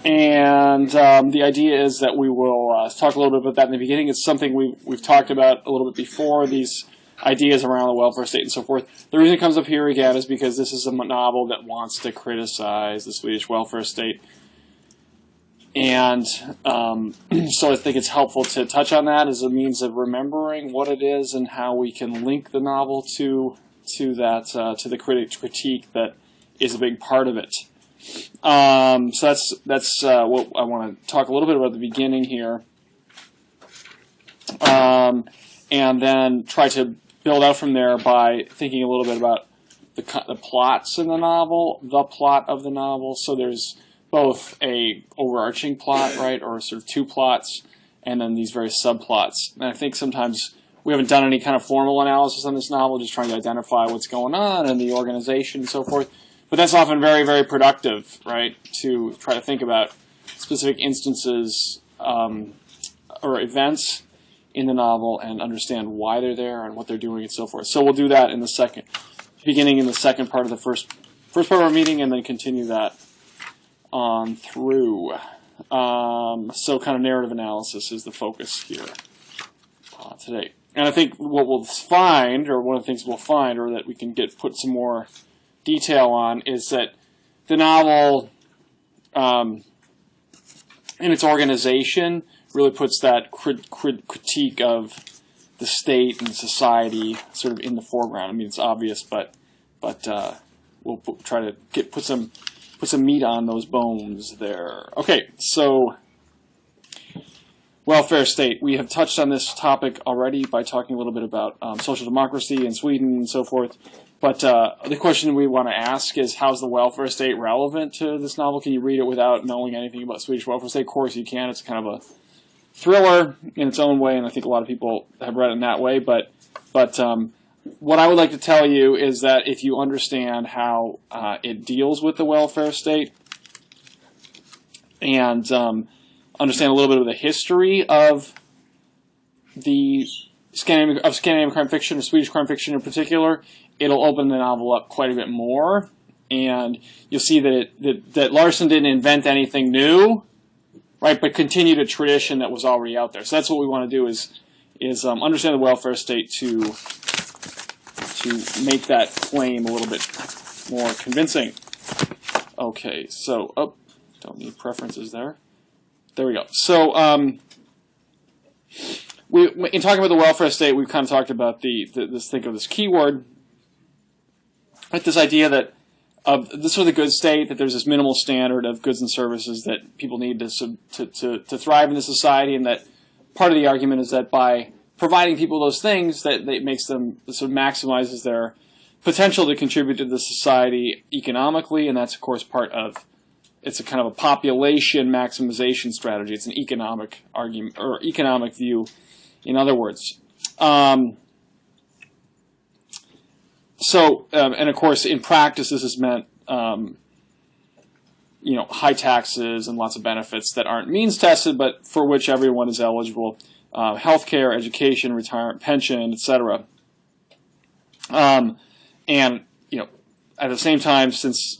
And the idea is that we will talk a little bit about that in the beginning. It's something we've talked about a little bit before, these ideas around the welfare state and so forth. The reason it comes up here again is because this is a novel that wants to criticize the Swedish welfare state. And so I think it's helpful to touch on that as a means of remembering what it is and how we can link the novel to the critique that is a big part of it. So that's what I want to talk a little bit about at the beginning here, and then try to build out from there by thinking a little bit about the plots in the novel, the plot of the novel. So there's both a overarching plot, right, or sort of two plots, and then these various subplots. And I think sometimes we haven't done any kind of formal analysis on this novel, just trying to identify what's going on and the organization and so forth. But that's often very, very productive, right, to try to think about specific instances or events in the novel and understand why they're there and what they're doing and so forth. So we'll do that in the beginning in the second part of the first part of our meeting, and then continue that on through. So kind of narrative analysis is the focus here today. And I think what we'll find, or one of the things we'll find, or that we can put some more detail on, is that the novel, in its organization, really puts that critique of the state and society sort of in the foreground. I mean, it's obvious, but we'll try to put some meat on those bones there. Okay, so welfare state. We have touched on this topic already by talking a little bit about social democracy in Sweden and so forth. But the question we want to ask is, how's the welfare state relevant to this novel? Can you read it without knowing anything about Swedish welfare state? Of course you can. It's kind of a thriller in its own way, and I think a lot of people have read it in that way. But what I would like to tell you is that if you understand how it deals with the welfare state and understand a little bit of the history of the Scandinavian crime fiction, or Swedish crime fiction in particular, it'll open the novel up quite a bit more, and you'll see that Larsson didn't invent anything new, right? But continued a tradition that was already out there. So that's what we want to do is understand the welfare state to make that claim a little bit more convincing. Okay, so don't need preferences there. There we go. So in talking about the welfare state, we've kind of talked about think of this keyword. Right, this idea that this sort of the good state, that there's this minimal standard of goods and services that people need to thrive in the society, and that part of the argument is that by providing people those things, that it makes them, sort of maximizes their potential to contribute to the society economically, and that's of course part of, it's a kind of a population maximization strategy. It's an economic argument, or economic view, in other words. And of course, in practice, this has meant, high taxes and lots of benefits that aren't means tested, but for which everyone is eligible: healthcare, education, retirement, pension, etc. At the same time,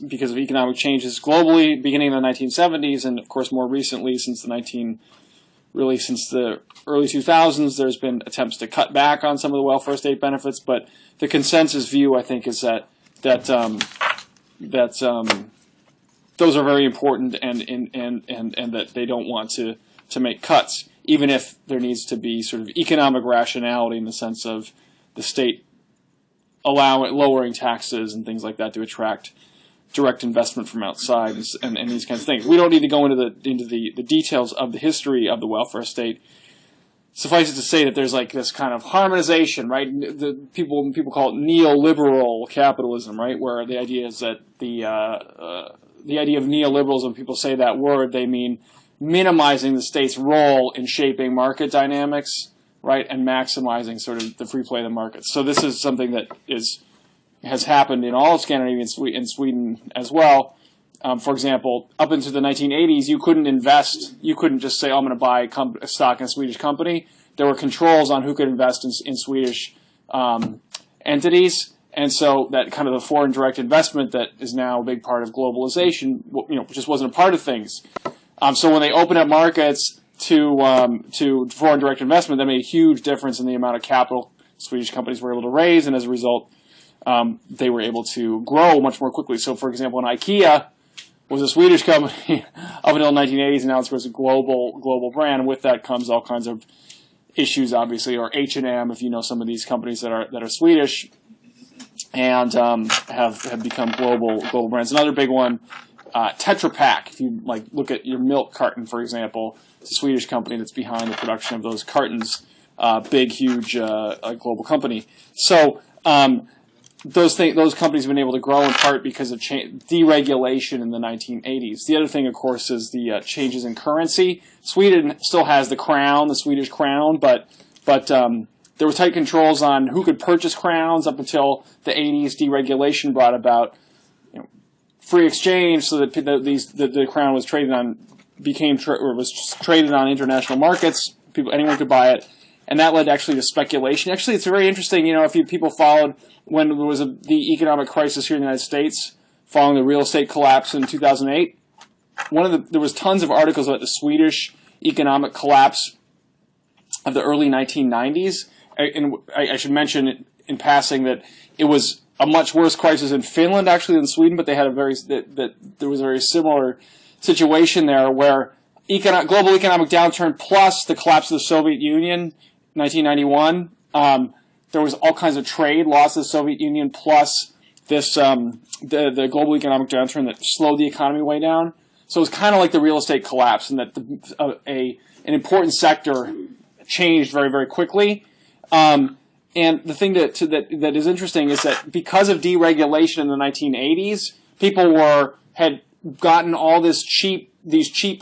because of economic changes globally, beginning in the 1970s, and of course more recently, since the early 2000s, there's been attempts to cut back on some of the welfare state benefits, but the consensus view, I think, is that those are very important, and that they don't want to make cuts, even if there needs to be sort of economic rationality in the sense of the state lowering taxes and things like that to attract direct investment from outside and these kinds of things. We don't need to go into the details of the history of the welfare state. Suffice it to say that there's like this kind of harmonization, right? People call it neoliberal capitalism, right? Where the idea is that the idea of neoliberalism, people say that word, they mean minimizing the state's role in shaping market dynamics, right, and maximizing sort of the free play of the markets. So this is something that has happened in all of Scandinavia and in Sweden as well. For example, up into the 1980s, you couldn't invest. You couldn't just say, "Oh, I'm going to buy a stock in a Swedish company." There were controls on who could invest in Swedish entities, and so that kind of the foreign direct investment that is now a big part of globalization, just wasn't a part of things. So when they opened up markets to foreign direct investment, that made a huge difference in the amount of capital Swedish companies were able to raise, and as a result, they were able to grow much more quickly. So, for example, IKEA was a Swedish company up until the 1980s, and now it's a global brand. And with that comes all kinds of issues, obviously, or H&M, if you know some of these companies that are Swedish and have become global brands. Another big one, Tetra Pak. If you look at your milk carton, for example, it's a Swedish company that's behind the production of those cartons. Big, huge global company. So those companies have been able to grow in part because of deregulation in the 1980s. The other thing, of course, is the changes in currency. Sweden still has the crown, the Swedish crown, but there were tight controls on who could purchase crowns up until the 80s. Deregulation brought about free exchange, so that the crown was traded on was traded on international markets. Anyone could buy it. And that led actually to speculation. Actually, it's very interesting. If people followed when there was the economic crisis here in the United States, following the real estate collapse in 2008, there was tons of articles about the Swedish economic collapse of the early 1990s. And I should mention in passing that it was a much worse crisis in Finland actually than Sweden, but they had there was a very similar situation there where global economic downturn plus the collapse of the Soviet Union. 1991, there was all kinds of trade loss of the Soviet Union, plus this the global economic downturn that slowed the economy way down. So it was kind of like the real estate collapse, and that an important sector changed very, very quickly. And the thing that is interesting is that because of deregulation in the 1980s, people had gotten all these cheap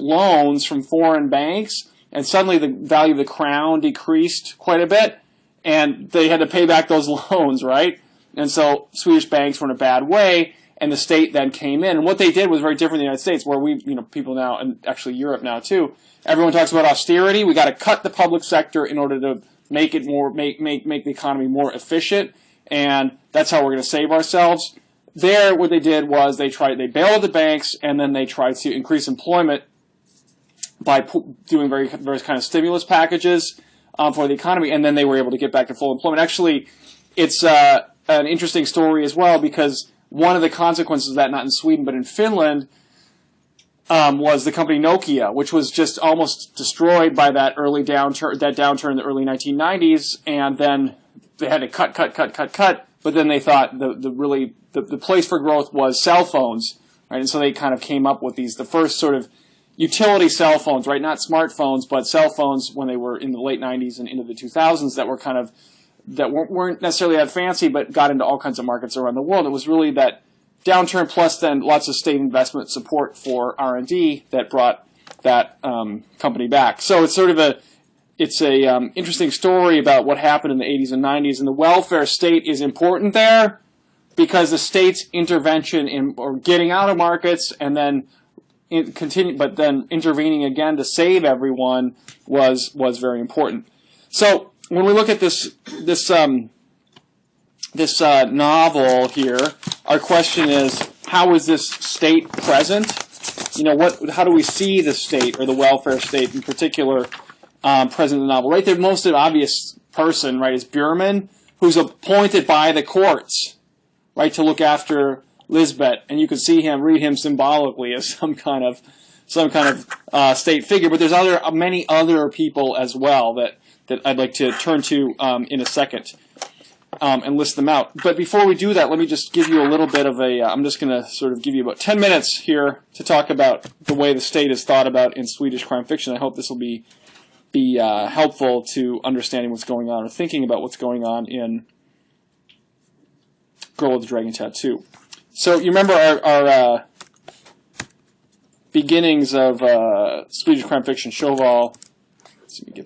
loans from foreign banks. And suddenly the value of the crown decreased quite a bit, and they had to pay back those loans, right? And so Swedish banks were in a bad way, and the state then came in. And what they did was very different in the United States, where people now, and actually Europe now too, everyone talks about austerity. We got to cut the public sector in order to make it make the economy more efficient, and that's how we're going to save ourselves. There, what they did was they bailed the banks, and then they tried to increase employment by doing various kind of stimulus packages for the economy, and then they were able to get back to full employment. Actually, it's an interesting story as well, because one of the consequences of that, not in Sweden but in Finland, was the company Nokia, which was just almost destroyed by that downturn in the early 1990s, and then they had to cut. But then they thought the place for growth was cell phones, right? And so they kind of came up with the first sort of utility cell phones, right? Not smartphones, but cell phones when they were in the late 90s and into the 2000s that weren't necessarily that fancy, but got into all kinds of markets around the world. It was really that downturn plus then lots of state investment support for R&D that brought that company back. So it's sort of a interesting story about what happened in the 80s and 90s, and the welfare state is important there because the state's intervention or getting out of markets and then intervening again to save everyone was very important. So when we look at this novel here, our question is, how is this state present? How do we see the state or the welfare state in particular present in the novel? Right, the most obvious person, right, is Bjurman, who's appointed by the courts, right, to look after Lisbeth, and you can read him symbolically as some kind of state figure. But there's many other people as well that I'd like to turn to in a second and list them out. But before we do that, let me just give you a little bit of I'm just going to sort of give you about 10 minutes here to talk about the way the state is thought about in Swedish crime fiction. I hope this will be helpful to understanding what's going on or thinking about what's going on in Girl with the Dragon Tattoo. So you remember our beginnings of Swedish crime fiction. Sjöwall.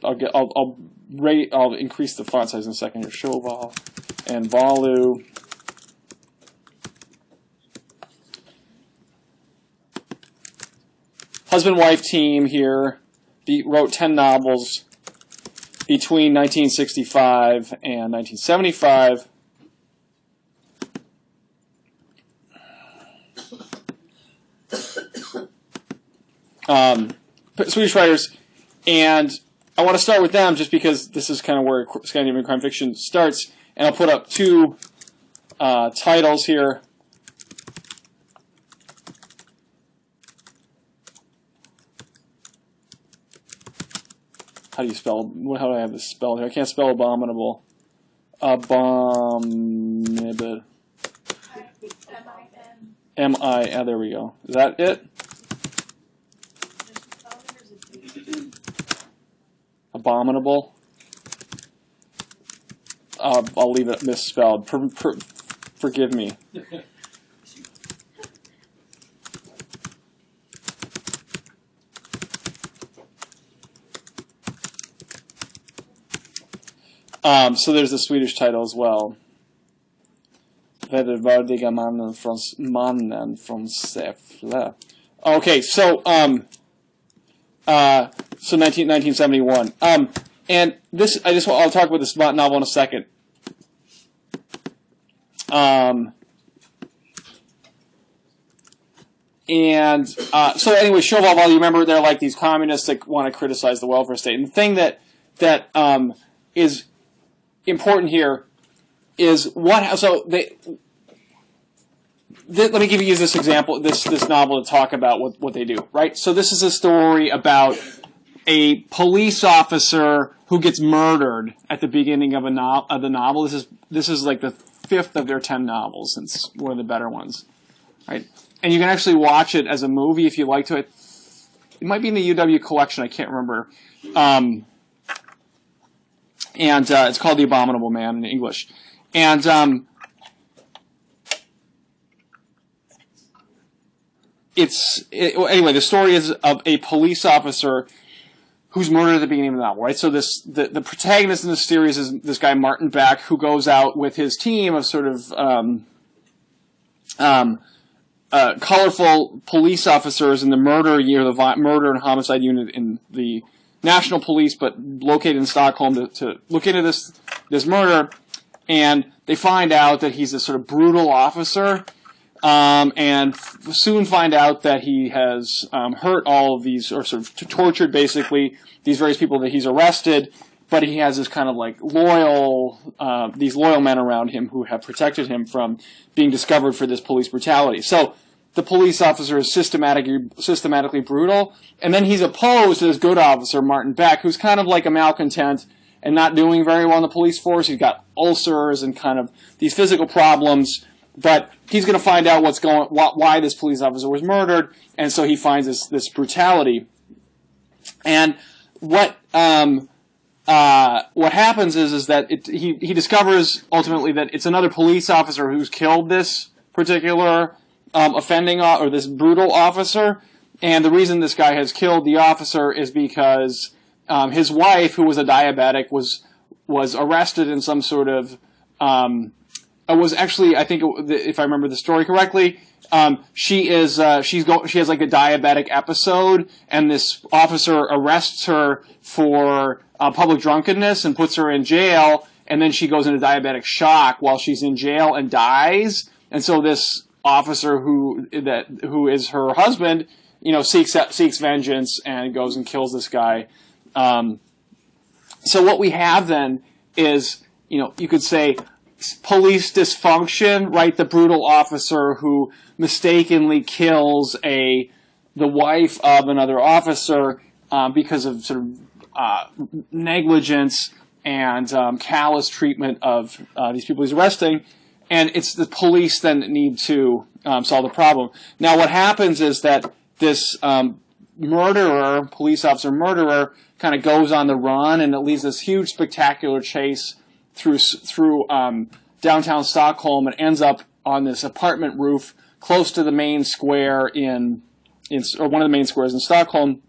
I'll increase the font size in a second here. Sjöwall and Wahlöö. Husband-wife team here. Wrote 10 novels between 1965 and 1975. Swedish writers, and I want to start with them just because this is kind of where Scandinavian crime fiction starts. And I'll put up two titles here. How do you spell? How do I have this spelled here? I can't spell abominable. Abominable. M-I. Oh, there we go. Is that it? Abominable. I'll leave it misspelled. Forgive me. So there's the Swedish title as well. Vedervärdiga mannen från Säffle. Okay, so 1971. And this, I'll talk about this novel in a second. So anyway, Sjöwall, you remember they're like these communists that want to criticize the welfare state. And the thing that is important here is let me use this example, this novel to talk about what they do, right? So this is a story about a police officer who gets murdered at the beginning of the novel. This is like the 5th of their 10 novels. It's one of the better ones, right? And you can actually watch it as a movie if you like to. It might be in the UW collection. I can't remember. It's called The Abominable Man in English. And anyway, the story is of a police officer who's murdered at the beginning of the novel, right? So the protagonist in this series is this guy Martin Beck, who goes out with his team of sort of colorful police officers in the murder and homicide unit in the National Police, but located in Stockholm to look into this murder, and they find out that he's a sort of brutal officer, and soon find out that he has hurt all of these, or sort of tortured basically these various people that he's arrested, but he has this kind of like these loyal men around him who have protected him from being discovered for this police brutality. So the police officer is systematically brutal, and then he's opposed to this good officer, Martin Beck, who's kind of like a malcontent and not doing very well in the police force. He's got ulcers and kind of these physical problems, but he's going to find out why this police officer was murdered, and so he finds this brutality. And what happens is that he discovers ultimately that it's another police officer who's killed this particular or this brutal officer, and the reason this guy has killed the officer is because his wife, who was a diabetic, was arrested in some sort of was actually, I think if I remember the story correctly, she has like a diabetic episode, and this officer arrests her for public drunkenness and puts her in jail, and then she goes into diabetic shock while she's in jail and dies, and so this officer who is her husband, seeks vengeance and goes and kills this guy. So what we have then is, you could say police dysfunction, right? The brutal officer who mistakenly kills the wife of another officer because of sort of negligence and callous treatment of these people he's arresting. And it's the police then that need to solve the problem. Now, what happens is that this police officer murderer, kind of goes on the run, and it leads this huge, spectacular chase through downtown Stockholm, and ends up on this apartment roof close to the main square or one of the main squares in Stockholm,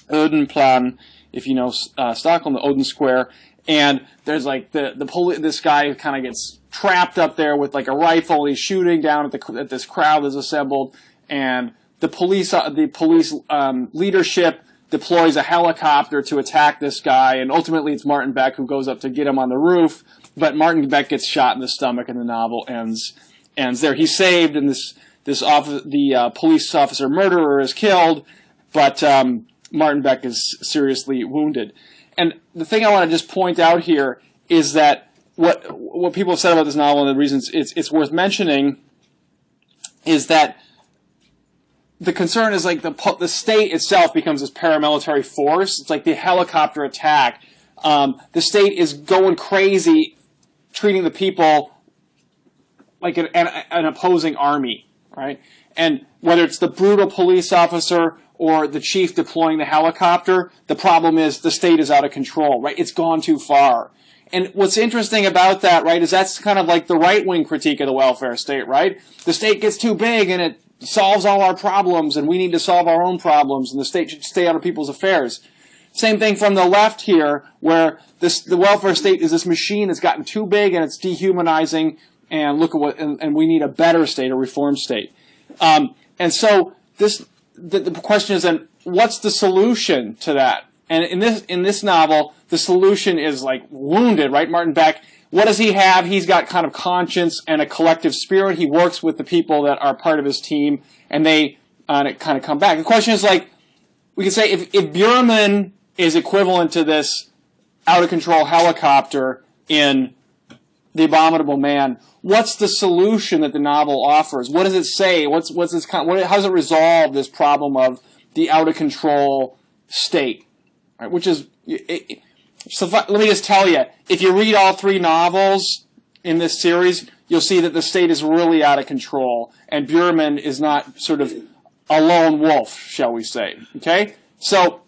Odenplan, if you know Stockholm, the Oden Square. And there's like this guy kind of gets trapped up there with like a rifle. He's shooting down at this crowd that's assembled, and the police leadership deploys a helicopter to attack this guy, and ultimately it's Martin Beck who goes up to get him on the roof. But Martin Beck gets shot in the stomach, and the novel ends there. He's saved, and the police officer murderer is killed. But Martin Beck is seriously wounded. And the thing I want to just point out here is that what people have said about this novel, and the reasons it's worth mentioning, is that the concern is like the state itself becomes this paramilitary force. It's like the helicopter attack. The state is going crazy, treating the people like an opposing army, right? And whether it's the brutal police officer or the chief deploying the helicopter, the problem is the state is out of control, right? It's gone too far. And what's interesting about that, right, is that's kind of like the right-wing critique of the welfare state, right? The state gets too big and it solves all our problems, and we need to solve our own problems, and the state should stay out of people's affairs. Same thing from the left here, where the welfare state is this machine that's gotten too big and it's dehumanizing, and look at and we need a better state, a reform state. And so the question is then, what's the solution to that? And in this novel, the solution is like wounded, right? Martin Beck, what does he have? He's got kind of conscience and a collective spirit. He works with the people that are part of his team, and they kind of come back. The question is like, we can say if Bjurman is equivalent to this out-of-control helicopter in The Abominable Man, what's the solution that the novel offers? What does it say? What's this how does it resolve this problem of the out-of-control state? Right, which is, so let me just tell you, if you read all three novels in this series, you'll see that the state is really out of control, and Bjurman is not sort of a lone wolf, shall we say? Okay, so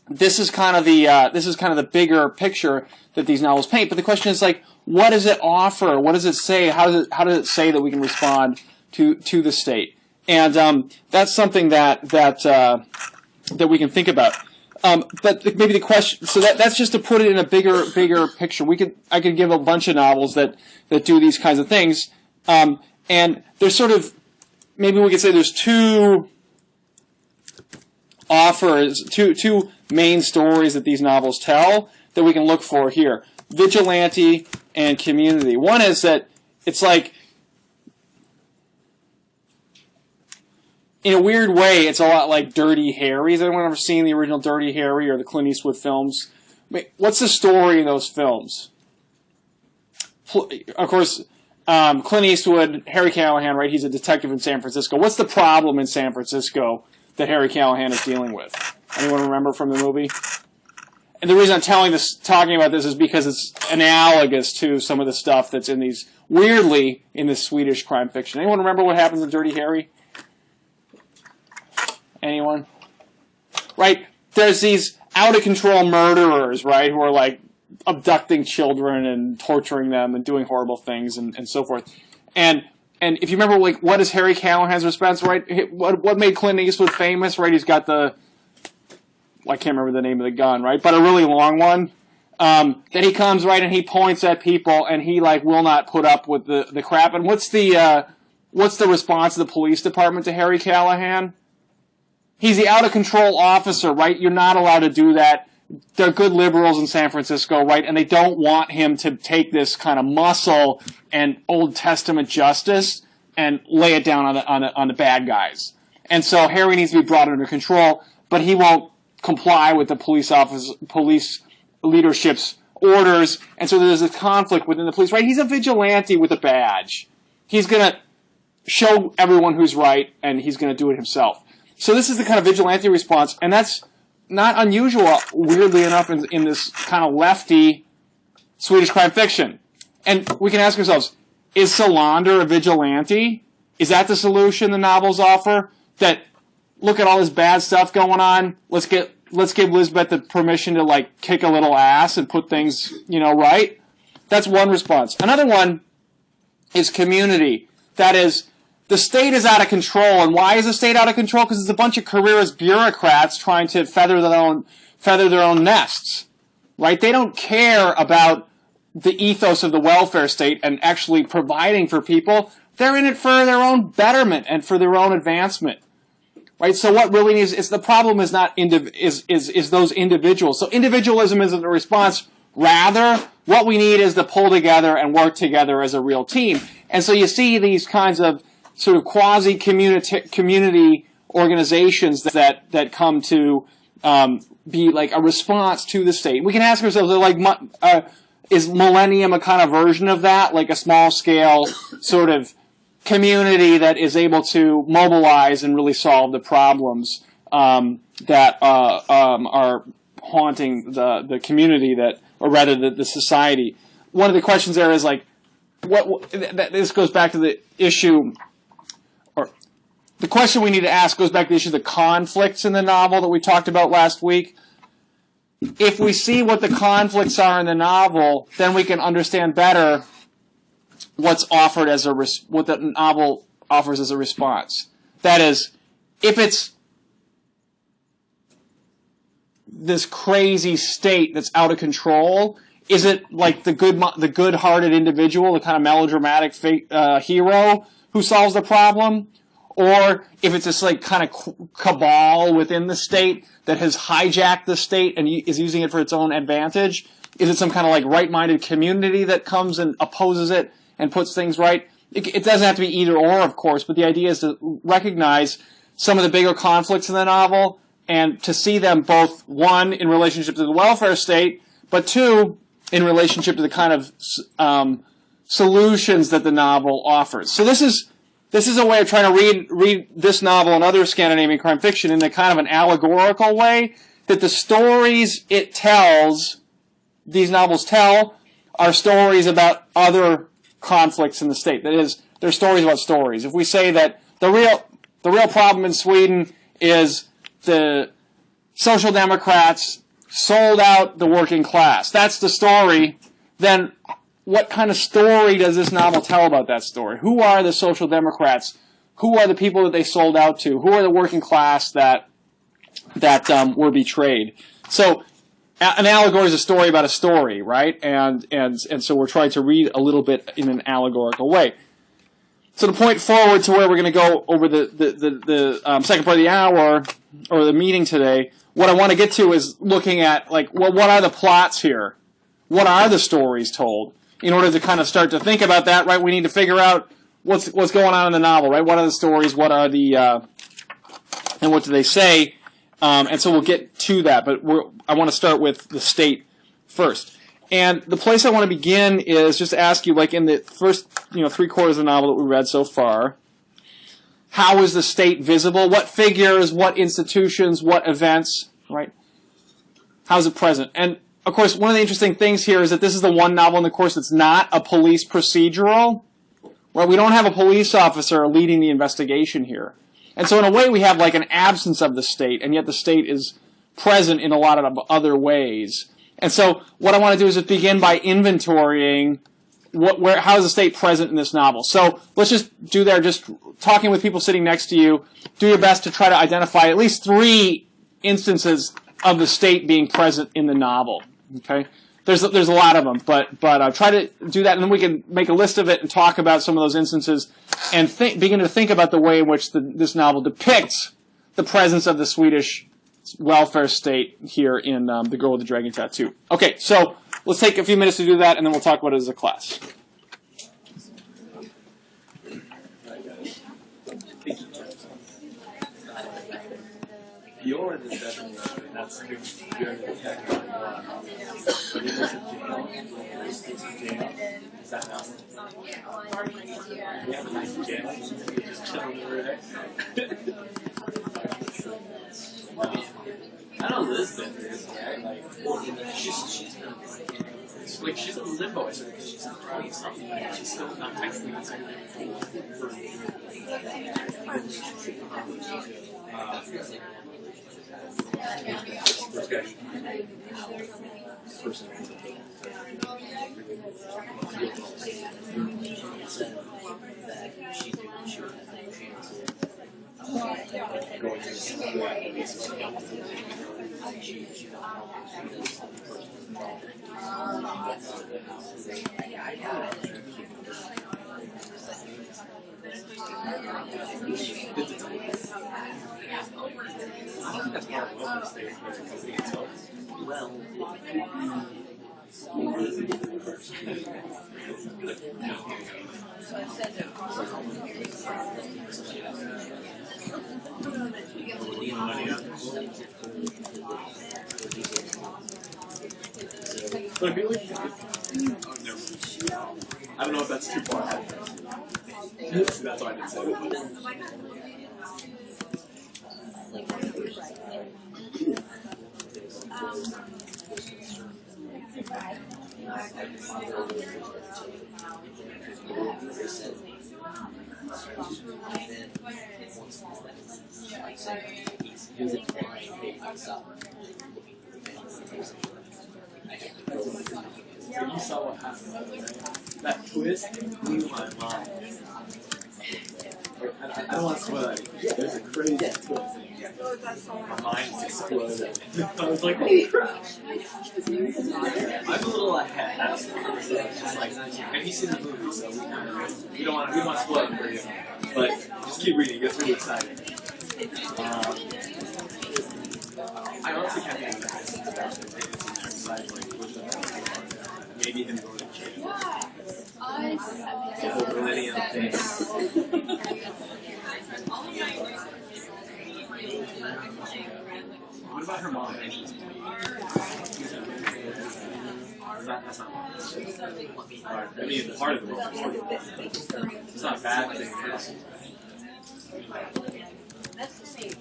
this is kind of the bigger picture that these novels paint. But the question is like, what does it offer? What does it say? How does it say that we can respond to the state? And that's something that we can think about. But maybe the question, so that's just to put it in a bigger picture. I could give a bunch of novels that do these kinds of things, and there's sort of, maybe we could say there's two main stories that these novels tell that we can look for here: vigilante and community. One is that it's like, in a weird way, it's a lot like Dirty Harry. Has anyone ever seen the original Dirty Harry or the Clint Eastwood films? What's the story in those films? Of course, Clint Eastwood, Harry Callahan, right? He's a detective in San Francisco. What's the problem in San Francisco that Harry Callahan is dealing with? Anyone remember from the movie? And the reason I'm talking about this is because it's analogous to some of the stuff that's in these, weirdly, in this Swedish crime fiction. Anyone remember what happens in Dirty Harry? Anyone? Right? There's these out-of-control murderers, right, who are like abducting children and torturing them and doing horrible things and so forth. And if you remember, like, what is Harry Callahan's response, right? What made Clint Eastwood famous, right? He's got I can't remember the name of the gun, right? But a really long one. Then he comes, right, and he points at people, and he, like, will not put up with the crap. And what's the response of the police department to Harry Callahan? He's the out-of-control officer, right? You're not allowed to do that. They're good liberals in San Francisco, right? And they don't want him to take this kind of muscle and Old Testament justice and lay it down on the bad guys. And so Harry needs to be brought under control, but he won't comply with the police leadership's orders. And so there's a conflict within the police, right? He's a vigilante with a badge. He's going to show everyone who's right, and he's going to do it himself. So this is the kind of vigilante response, and that's not unusual, weirdly enough, in this kind of lefty Swedish crime fiction. And we can ask ourselves, is Solander a vigilante? Is that the solution the novels offer? That, look at all this bad stuff going on, let's give Lisbeth the permission to, like, kick a little ass and put things, right? That's one response. Another one is community. That is, the state is out of control. And why is the state out of control? Because it's a bunch of careerist bureaucrats trying to feather their own nests, right? They don't care about the ethos of the welfare state and actually providing for people. They're in it for their own betterment and for their own advancement, right? So what really is the problem is not is those individuals. So individualism isn't the response. Rather, what we need is to pull together and work together as a real team. And so you see these kinds of sort of quasi-community organizations that come to be like a response to the state. We can ask ourselves, like, is Millennium a kind of version of that, like a small-scale sort of community that is able to mobilize and really solve the problems that are haunting the community or rather the society? One of the questions there is like, this goes back to the issue, or the question we need to ask goes back to the issue of the conflicts in the novel that we talked about last week. If we see what the conflicts are in the novel, then we can understand better what's offered as what the novel offers as a response. That is, if it's this crazy state that's out of control, is it like the good-hearted individual, the kind of melodramatic hero who solves the problem? Or if it's this like kind of cabal within the state that has hijacked the state and is using it for its own advantage, is it some kind of like right-minded community that comes and opposes it and puts things right? It doesn't have to be either or, of course, but the idea is to recognize some of the bigger conflicts in the novel and to see them both, one, in relationship to the welfare state, but two, in relationship to the kind of solutions that the novel offers. So this is a way of trying to read this novel and other Scandinavian crime fiction in a kind of an allegorical way, that the stories these novels tell, are stories about other conflicts in the state. That is, they're stories about stories. If we say that the real problem in Sweden is the Social Democrats sold out the working class, that's the story, then what kind of story does this novel tell about that story? Who are the Social Democrats? Who are the people that they sold out to? Who are the working class that were betrayed? So an allegory is a story about a story, right? And so we're trying to read a little bit in an allegorical way. So to point forward to where we're going to go over the second part of the hour, or the meeting today, what I want to get to is looking at, like, well, what are the plots here? What are the stories told? In order to kind of start to think about that, right, we need to figure out what's going on in the novel, right? What are the stories? What are and what do they say? And so we'll get to that, but I want to start with the state first. And the place I want to begin is just to ask you, like in the first, 3/4 of the novel that we read so far, how is the state visible? What figures, what institutions, what events, right? How is it present? And of course, one of the interesting things here is that this is the one novel in the course that's not a police procedural. Right? We don't have a police officer leading the investigation here. And so in a way, we have like an absence of the state, and yet the state is present in a lot of other ways. And so what I want to do is just begin by inventorying how is the state present in this novel. So let's just do that, just talking with people sitting next to you. Do your best to try to identify at least 3 instances of the state being present in the novel. Okay, there's a lot of them, but try to do that, and then we can make a list of it and talk about some of those instances, and begin to think about the way in which this novel depicts the presence of the Swedish welfare state here in The Girl with the Dragon Tattoo. Okay, so let's take a few minutes to do that, and then we'll talk about it as a class. You're the definitely that's good. You're in the tech. But it was a jail. Is that not one? We have a nice jail. Just chilling over there. I know Elizabeth is, right? Like, she's in limbo, I think, because she's 20-something, but she's still not technically considered So I feel like oh, never mind. I don't know if that's too far ahead. That's why I didn't say it. You saw what happened, right? That twist blew my mind. I don't want to spoil it. There's a crazy twist. My mind just exploded. I was like, holy crap! I'm a little ahead. That's just like, and he's seen the movie, so we don't want to spoil it for you. But just keep reading. It gets really exciting. I honestly can't think of maybe him going to jail. The whole millennium thing. What about her mom? That's not part. I mean, part of the world. It's not a bad thing. That's the same.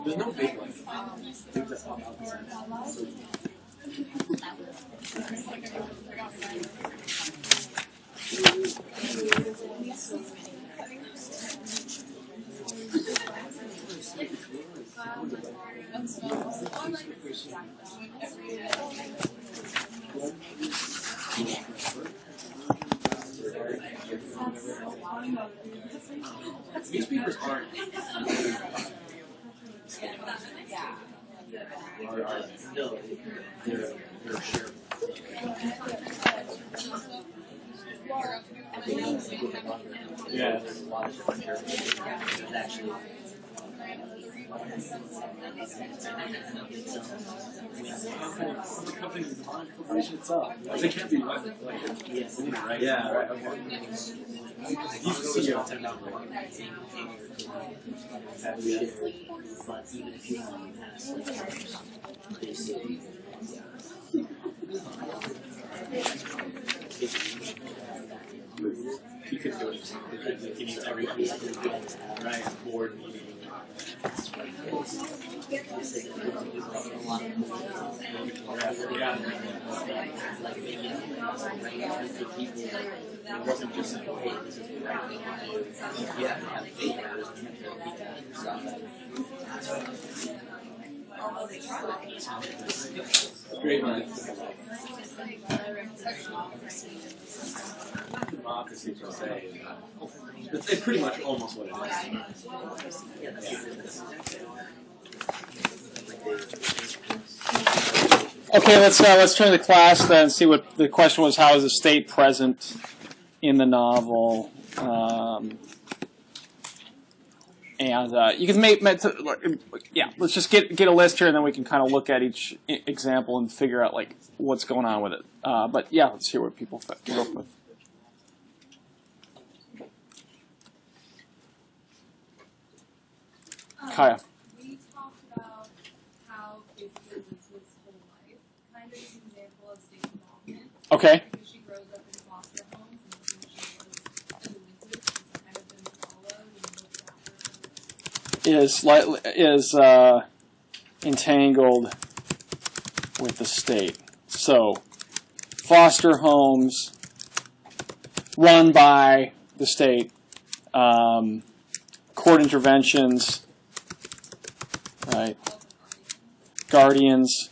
There's no big one. Things that pop out inside. These papers aren't. No, they're shared. Yeah. The company is the corporation itself. They can't be like right? Yeah, right. Okay. You see your technology. But even if you don't pass, he could do it. He needs everybody to do it. Right? Board meeting. It wasn't just hey, this is the right thing to do. You have to have faith in those people. Great mind. Democracy per se. It's pretty much almost what it is. Okay, let's turn to the class then and see what the question was. How is the state present in the novel? You can let's just get a list here, and then we can kind of look at each example and figure out like what's going on with it. But yeah, let's hear what people came up with. Kaya. We talked about how it was his whole life, kind of an example of state involvement. Okay. She grows up in foster homes, and she was delinquent, she's kind of been followed and looked after. Is entangled with the state. So, foster homes run by the state, court interventions, right? Guardians.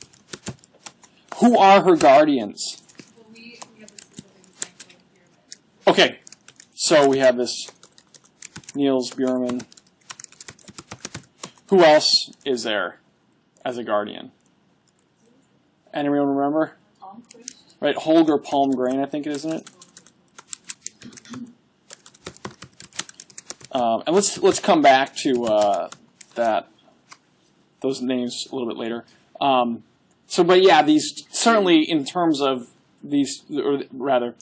Who are her guardians? Well, we have a specific example of Bierman. Okay, so we have this Niels Bierman. Who else is there as a guardian? Anyone remember? Right, Holger Palmgren, I think it is, isn't it? And let's come back to those names a little bit later. But yeah, these certainly in terms of these, or rather,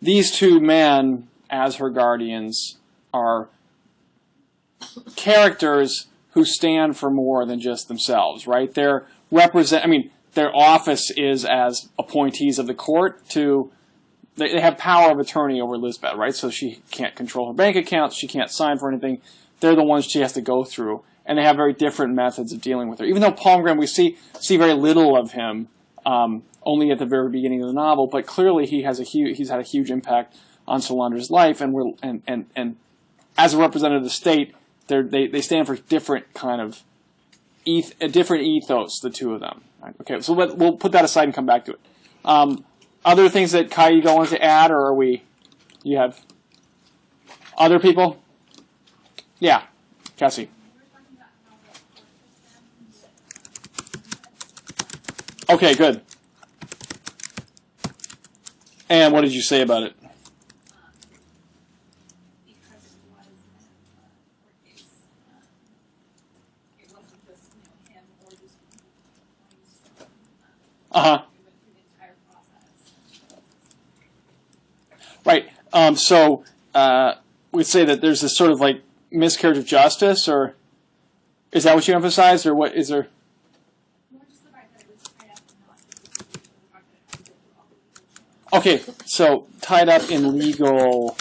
these two men as her guardians are characters who stand for more than just themselves, right? Their office is as appointees of the court to, they have power of attorney over Lisbeth, right? So she can't control her bank accounts, she can't sign for anything. They're the ones she has to go through, and they have very different methods of dealing with her. Even though Palmgren, we see very little of him, only at the very beginning of the novel, but clearly he's had a huge impact on Solander's life, and as a representative of the state, they stand for different kind of a different ethos, the two of them. Right? Okay, so we'll put that aside and come back to it. Other things that Kai, you don't want to add, or are you have other people? Yeah, Cassie. Okay, good. And what did you say about it? Because it was court case, it wasn't just him or just points from Uh-huh. we went through the entire process. Right. So we'd say that there's this sort of like miscarriage of justice, or is that what you emphasized, or what is there? More just the fact that it was tied up and not just the fact that it had to go through all the legal channels. Okay, so tied up in legal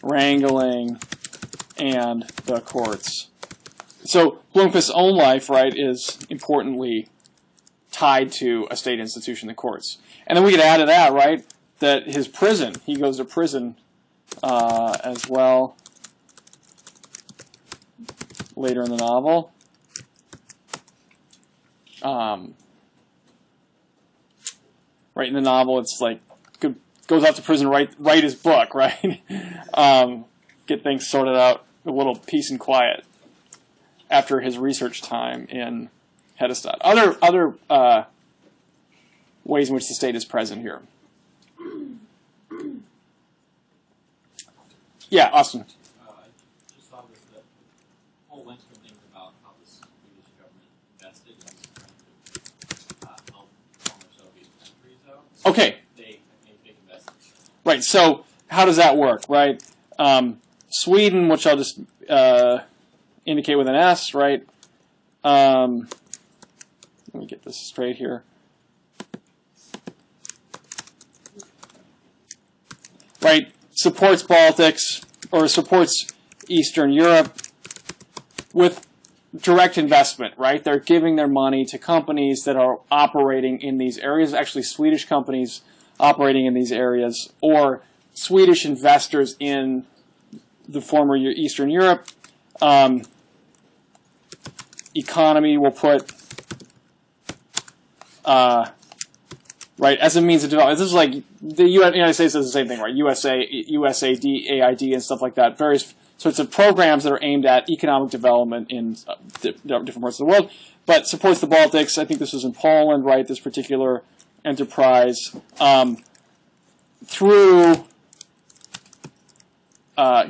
wrangling and the courts. So Blomqvist's own life, right, is importantly tied to a state institution, the courts. And then we could add to that, right, that his prison, he goes to prison as well later in the novel. Right in the novel, it's like goes off to prison, write his book, right? Get things sorted out, a little peace and quiet after his research time in Hedestad. Other ways in which the state is present here. Yeah, Austin. I just thought was the whole Lindstrom thing about how the Swedish government invested in trying to help former Soviet countries out. So Okay. they made big investments. Right, so how does that work, right? Sweden, which I'll just indicate with an S, right? Let me get this straight here. Right, supports Baltics, or supports Eastern Europe with direct investment, right? They're giving their money to companies that are operating in these areas, actually Swedish companies operating in these areas, or Swedish investors in the former Eastern Europe. Economy will put, right, as a means of development. This is like, the United States does the same thing, right? USAID, AID, and stuff like that. Various sorts of programs that are aimed at economic development in different parts of the world, but supports the Baltics. I think this was in Poland, right, this particular enterprise, through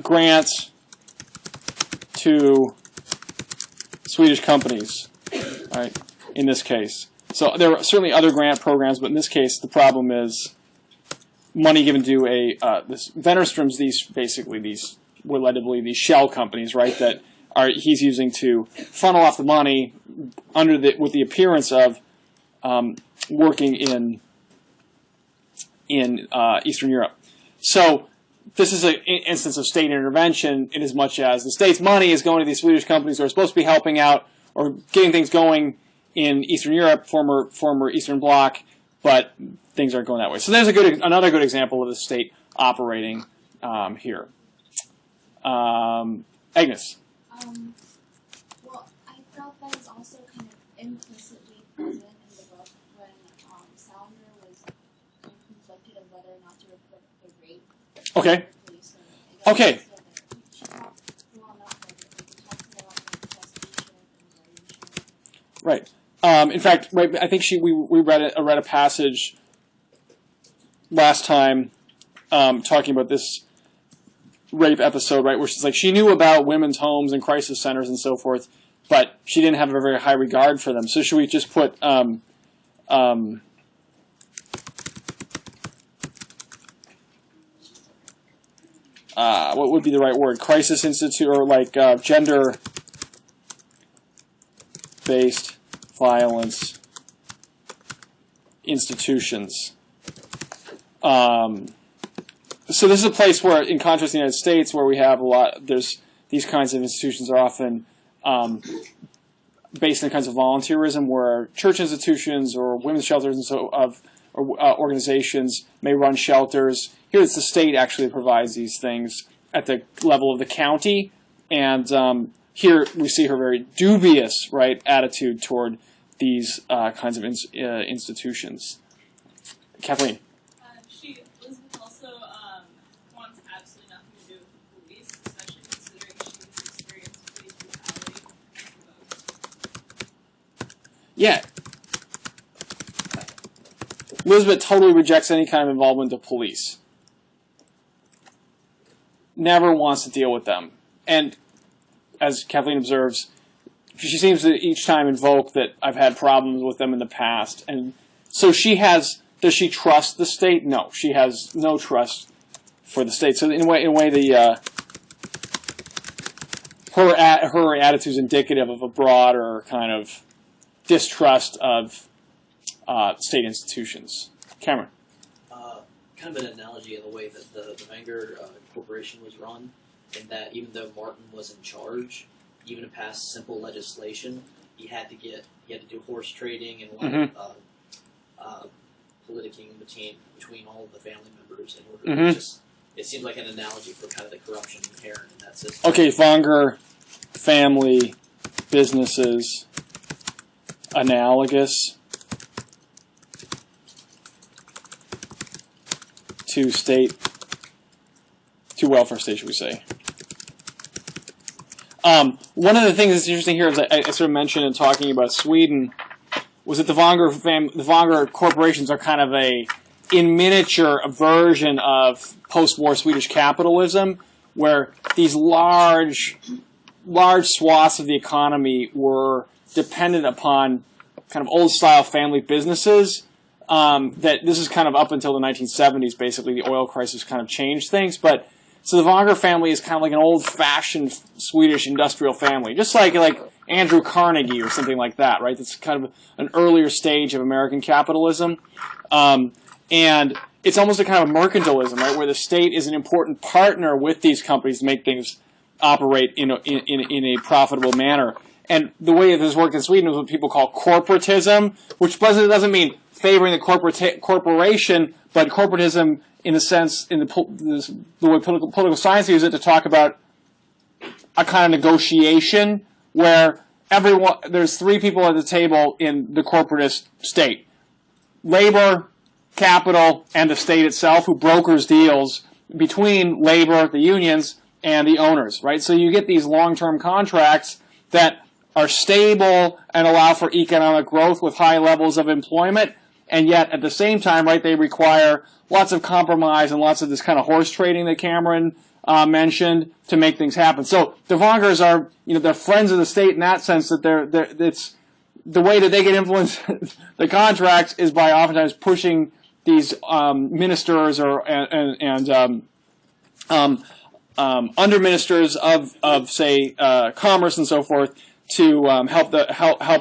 grants to Swedish companies, right, in this case. So there are certainly other grant programs, but in this case, the problem is money given to this Wennerström's, these relatively these shell companies, right, that he's using to funnel off the money with the appearance of working in Eastern Europe. So this is an instance of state intervention in as much as the state's money is going to these Swedish companies that are supposed to be helping out or getting things going in Eastern Europe, former Eastern Bloc, but things aren't going that way. So there's another good example of the state operating here. Agnes. Well, I felt that was also kind of implicitly present in the book when Salander was conflicted of whether or not to report the rape. Okay. Police. Okay. She talked well enough that it talks about like custodianship and guardianship. Right. In fact, right, I think we read a passage last time talking about this rape episode, right, where she's like, she knew about women's homes and crisis centers and so forth, but she didn't have a very high regard for them. So should we just put what would be the right word? Crisis institute, or like gender-based violence institutions. So this is a place where, in contrast to the United States, where we have these kinds of institutions are often based on kinds of volunteerism, where church institutions or women's shelters and organizations may run shelters. Here it's the state actually provides these things at the level of the county, and here we see her very dubious, right, attitude toward these kinds of institutions. Kathleen. Elizabeth also wants absolutely nothing to do with the police, especially considering she has experienced police brutality unprovoked. Yeah. Elizabeth totally rejects any kind of involvement of police. Never wants to deal with them. And as Kathleen observes, she seems to each time invoke that I've had problems with them in the past. And so does she trust the state? No, she has no trust for the state. So in a way, her attitude is indicative of a broader kind of distrust of state institutions. Cameron. Kind of an analogy in the way that the Wenger Corporation was run, in that even though Martin was in charge, even to pass simple legislation, he had to do horse trading and a lot of politicking between all of the family members in order to it seems like an analogy for kind of the corruption inherent in that system. Okay, Wenger family businesses analogous to welfare state, should we say. One of the things that's interesting here, as I sort of mentioned in talking about Sweden, was that the Wenger corporations are kind of in miniature, a version of post-war Swedish capitalism, where these large swaths of the economy were dependent upon kind of old-style family businesses. That this is kind of up until the 1970s, basically. The oil crisis kind of changed things. But so the Wenger family is kind of like an old-fashioned Swedish industrial family, just like Andrew Carnegie or something like that, right? It's kind of an earlier stage of American capitalism. And it's almost a kind of mercantilism, right, where the state is an important partner with these companies to make things operate in a profitable manner. And the way this worked in Sweden is what people call corporatism, which doesn't mean favoring the corporation, but corporatism in the sense, in the way political science uses it, to talk about a kind of negotiation where there's three people at the table in the corporatist state: labor, capital, and the state itself, who brokers deals between labor, the unions, and the owners, right? So you get these long-term contracts that are stable and allow for economic growth with high levels of employment, and yet at the same time, right, they require lots of compromise and lots of this kind of horse trading that Cameron mentioned to make things happen. So the Wengers are, they're friends of the state in that sense, that it's the way that they can influence the contracts is by oftentimes pushing these ministers and under ministers of say commerce and so forth to help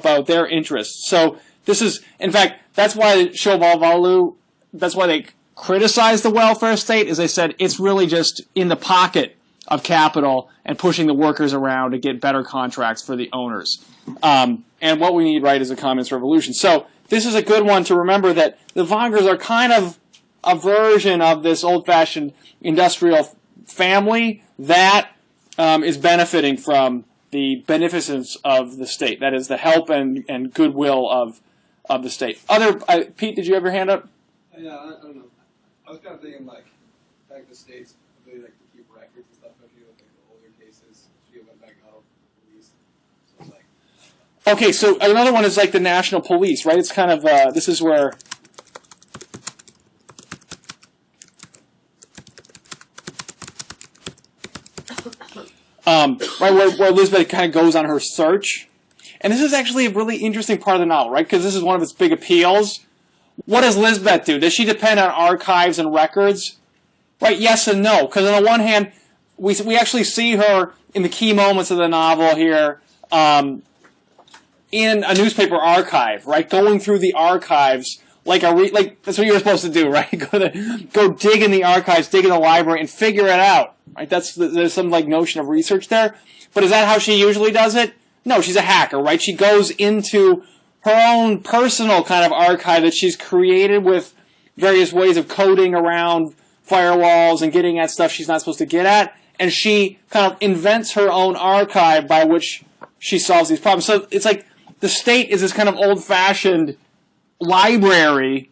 out their interests. So this is, in fact, that's why Sjöwall-Wahlöö, that's why they criticize the welfare state, is they said it's really just in the pocket of capital and pushing the workers around to get better contracts for the owners. And what we need, right, is a communist revolution. So this is a good one to remember, that the Wengers are kind of a version of this old-fashioned industrial family that is benefiting from the beneficence of the state. That is, the help and goodwill of the state. Pete, did you have your hand up? Yeah, I don't know. I was kind of thinking, back in the States, they like to keep records and stuff, especially with the older cases. She went back out of the police. So it's Okay, so another one is like the national police, right? It's kind of, this is where right, where Elizabeth kind of goes on her search. And this is actually a really interesting part of the novel, right? Because this is one of its big appeals. What does Lisbeth do? Does she depend on archives and records? Right, yes and no. Because on the one hand, we actually see her in the key moments of the novel here in a newspaper archive, right? Going through the archives like that's what you were supposed to do, right? Go dig in the archives, dig in the library, and figure it out, right? There's some like notion of research there. But is that how she usually does it? No, she's a hacker, right? She goes into her own personal kind of archive that she's created with various ways of coding around firewalls and getting at stuff she's not supposed to get at, and she kind of invents her own archive by which she solves these problems. So it's like the state is this kind of old-fashioned library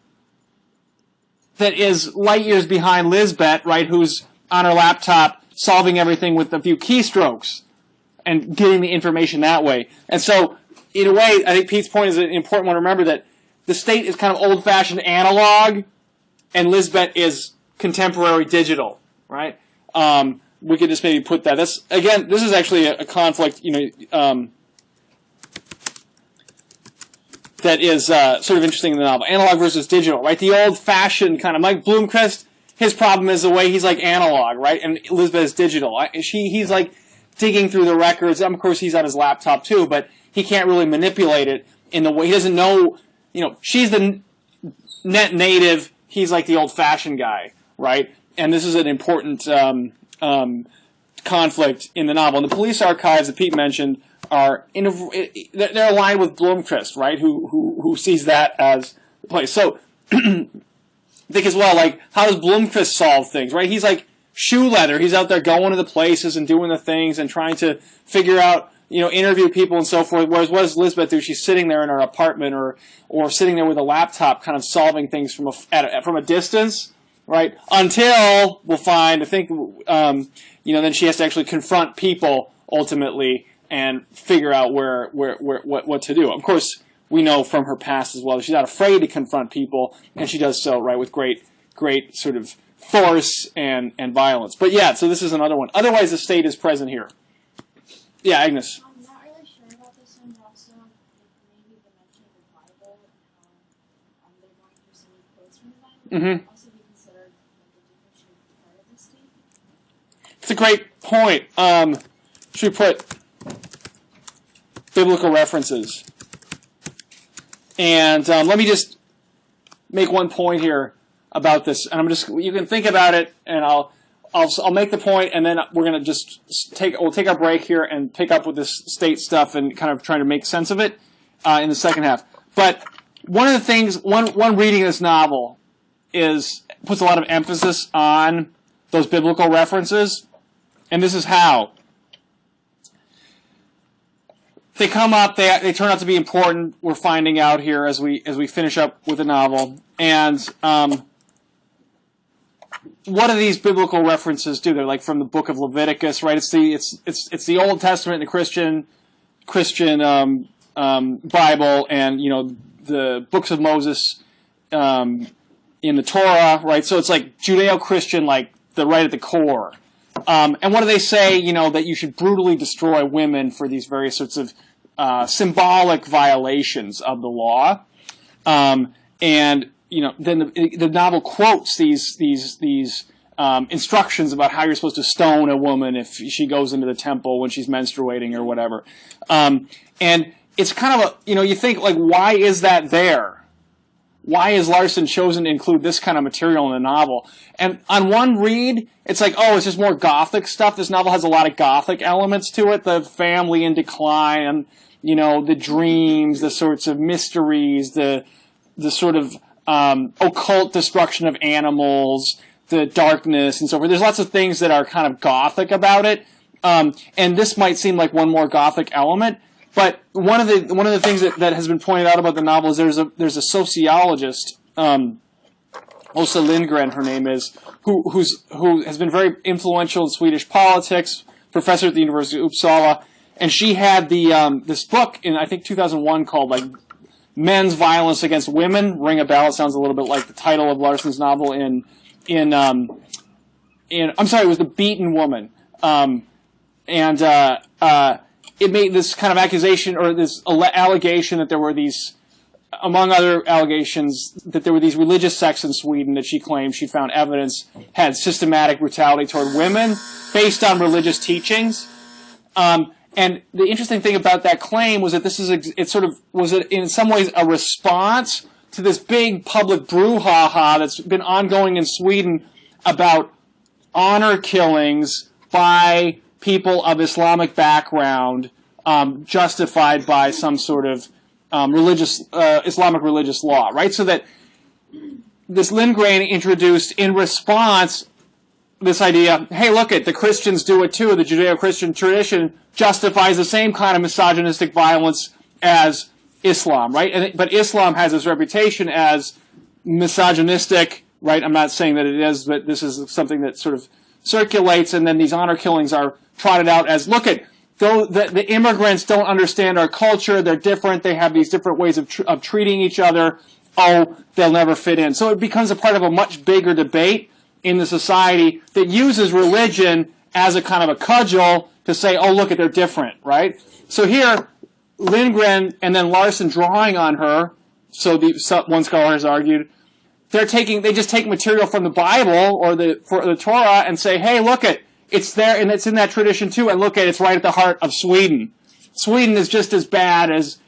that is light years behind Lisbeth, right, who's on her laptop solving everything with a few keystrokes and getting the information that way. And so, in a way, I think Pete's point is an important one to remember, that the state is kind of old-fashioned analog, and Lisbeth is contemporary digital, right? We could just maybe put that. This is actually a conflict, that is sort of interesting in the novel. Analog versus digital, right? The old-fashioned kind of Mike Bloomquist, his problem is the way he's like analog, right? And Elizabeth is digital. He's like digging through the records. Of course, he's on his laptop too, but he can't really manipulate it in the way, he doesn't know, she's the net native, he's like the old-fashioned guy, right? And this is an important conflict in the novel. And the police archives that Pete mentioned are they're aligned with Bloomquist, right? Who sees that as the place. So think as well, like, how does Bloomquist solve things, right? He's like shoe leather. He's out there going to the places and doing the things and trying to figure out, interview people and so forth. Whereas what does Lisbeth do? She's sitting there in her apartment or sitting there with a laptop, kind of solving things from a distance, right? Until we'll find, I think, then she has to actually confront people ultimately and figure out what to do. Of course, we know from her past as well, she's not afraid to confront people, and she does so, right, with great sort of force and violence. But yeah, so this is another one. Otherwise, the state is present here. Yeah, Agnes. I'm not really sure about this one, but also maybe the mention of the Bible and how they're going through some quotes from the Bible. Mm-hmm. Also be considered like a different part of the state. It's a great point. Should we put biblical references? And let me just make one point here about this, and you can think about it, and I'll make the point, and then we're going to just we'll take our break here and pick up with this state stuff and kind of try to make sense of it in the second half. But one of the things, one reading of this novel puts a lot of emphasis on those biblical references, and this is how. They come up, they turn out to be important, we're finding out here as we finish up with the novel. And what do these biblical references do? They're like from the book of Leviticus, right? It's the Old Testament, the Christian Bible, and the books of Moses in the Torah, right? So it's like Judeo-Christian, like right at the core. And what do they say? That you should brutally destroy women for these various sorts of symbolic violations of the law. And then the novel quotes these instructions about how you're supposed to stone a woman if she goes into the temple when she's menstruating or whatever. And it's kind of you think, like, why is that there? Why has Larson chosen to include this kind of material in the novel? And on one read, it's like, oh, it's just more Gothic stuff. This novel has a lot of Gothic elements to it. The family in decline, the dreams, the sorts of mysteries, the sort of occult destruction of animals, the darkness, and so forth. There's lots of things that are kind of Gothic about it. And this might seem like one more Gothic element. But one of the things that has been pointed out about the novel is there's a sociologist, Åsa Lindgren, her name is, who has been very influential in Swedish politics, professor at the University of Uppsala, and she had this book in, I think, 2001 called like Men's Violence Against Women. Ring a bell. It sounds a little bit like the title of Larson's novel I'm sorry, it was The Beaten Woman, it made this kind of accusation, or this allegation, that there were these, among other allegations, that there were these religious sects in Sweden that she claimed she found evidence had systematic brutality toward women. based on religious teachings. And the interesting thing about that claim was that this is in some ways a response to this big public brouhaha that's been ongoing in Sweden about honor killings by people of Islamic background, justified by some sort of Islamic religious law, right? So that this Lindgren introduced in response this idea, hey, look the Christians do it too. The Judeo-Christian tradition justifies the same kind of misogynistic violence as Islam, right? But Islam has this reputation as misogynistic, right? I'm not saying that it is, but this is something that sort of circulates, and then these honor killings are trotted out as, though the immigrants don't understand our culture, they're different, they have these different ways of treating each other, they'll never fit in. So it becomes a part of a much bigger debate in the society that uses religion as a kind of a cudgel to say, they're different, right? So here, Lindgren and then Larson drawing on her, one scholar has argued, they just take material from the Bible or the Torah and say, hey, it's there and it's in that tradition too, and it's right at the heart of Sweden. Sweden is just as bad as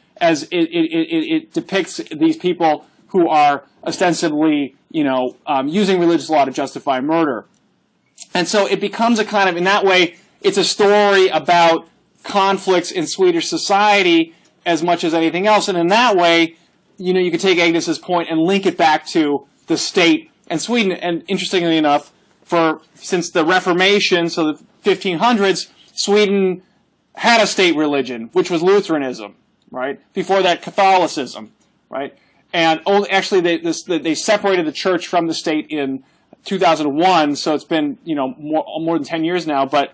it depicts these people who are ostensibly, using religious law to justify murder. And so it becomes a kind of, in that way, it's a story about conflicts in Swedish society as much as anything else. And in that way, you could take Agnes's point and link it back to the state and Sweden. And interestingly enough, since the Reformation, so the 1500s, Sweden had a state religion, which was Lutheranism, right? Before that, Catholicism, right? And they separated the church from the state in 2001, so it's been more than 10 years now. But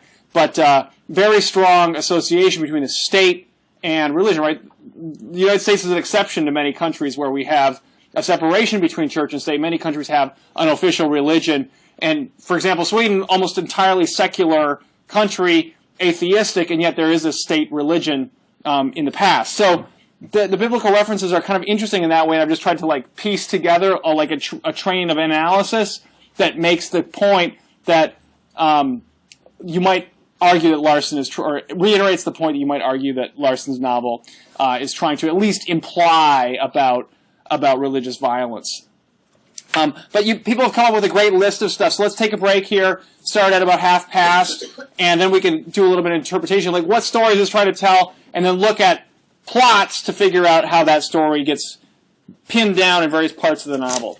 very strong association between the state and religion, right? The United States is an exception to many countries where we have a separation between church and state. Many countries have an official religion, and for example, Sweden, almost entirely secular country, atheistic, and yet there is a state religion in the past. So the biblical references are kind of interesting in that way, and I've just tried to piece together a train of analysis that makes the point that you might argue that Larson is true, or reiterates the point that you might argue that Larson's novel is trying to at least imply about religious violence. But people have come up with a great list of stuff. So let's take a break here, start at about past, and then we can do a little bit of interpretation, like what story is this trying to tell, and then look at plots to figure out how that story gets pinned down in various parts of the novel.